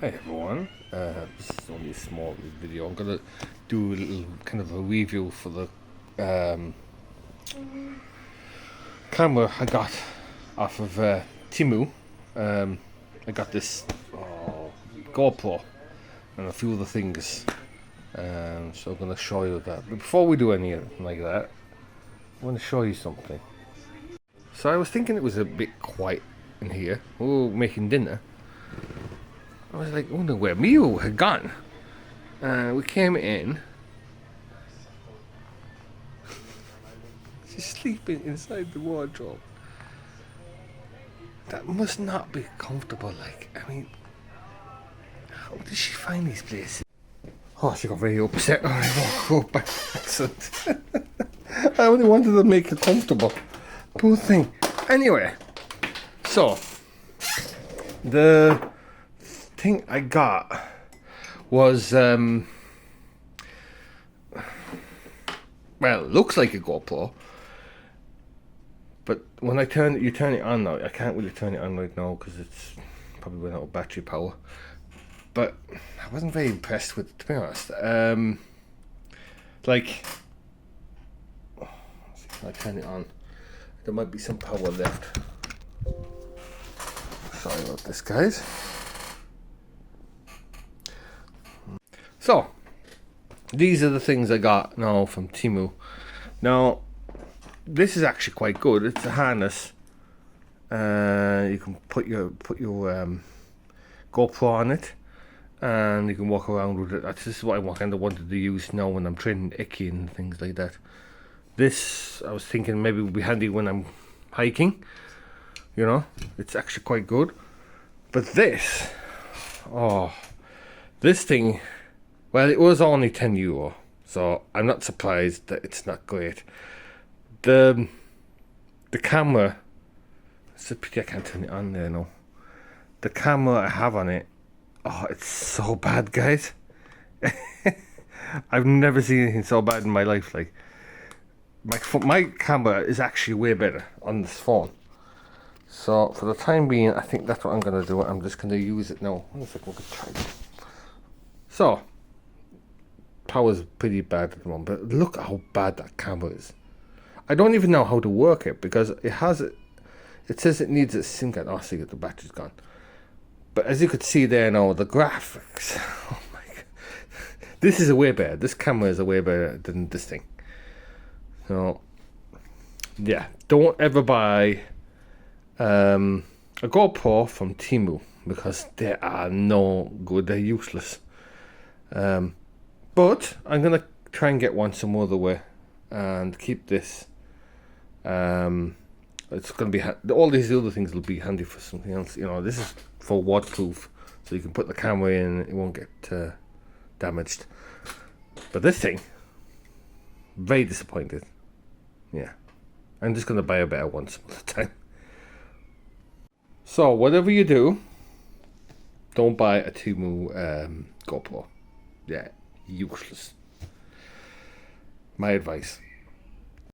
Hi everyone, this is only a small video. I'm gonna do a little kind of a review for the camera I got off of Temu. I got this GoPro and a few other things, so I'm gonna show you that. But before we do anything like that, I want to show you something. So I was thinking it was a bit quiet in here. We were making dinner. I was like, wondering where Mio had gone. We came in. She's sleeping inside the wardrobe. That must not be comfortable. Like, I mean, how did she find these places? Oh, she got very upset when I walked up by accident. I only wanted to make her comfortable. Poor thing. Anyway, so the thing I got was well, it looks like a GoPro, but when you turn it on now. I can't really turn it on right now because it's probably run out of battery power. But I wasn't very impressed with it, to be honest. Like, let's see, can I turn it on? There might be some power left. Sorry about this, guys. So, these are the things I got now from Temu. Now, this is actually quite good. It's a harness. You can put your GoPro on it, and you can walk around with it. This is what I kind of wanted to use now when I'm training Icky and things like that. This, I was thinking maybe would be handy when I'm hiking. You know, it's actually quite good. But this, this thing. Well, it was only €10, so I'm not surprised that it's not great. The camera, it's a pity I can't turn it on there now. The camera I have on it, it's so bad, guys. I've never seen anything so bad in my life. Like, my camera is actually way better on this phone. So for the time being, I think that's what I'm gonna do. I'm just gonna use it now. One second, we could try it. So, power's pretty bad at the moment, but look how bad that camera is. I don't even know how to work it because it says it needs a SIM card. Oh, see, the battery's gone. But as you could see there now, the graphics. Oh my god, this is a way better. This camera is a way better than this thing. So yeah, don't ever buy a GoPro from Temu because they are no good. They're useless. But I'm gonna try and get one some other way and keep this. It's gonna be all these other things will be handy for something else. You know, this is for waterproof, so you can put the camera in; it won't get damaged. But this thing, very disappointed. Yeah, I'm just gonna buy a better one some other time. So whatever you do, don't buy a Temu GoPro. Yeah, useless. My advice.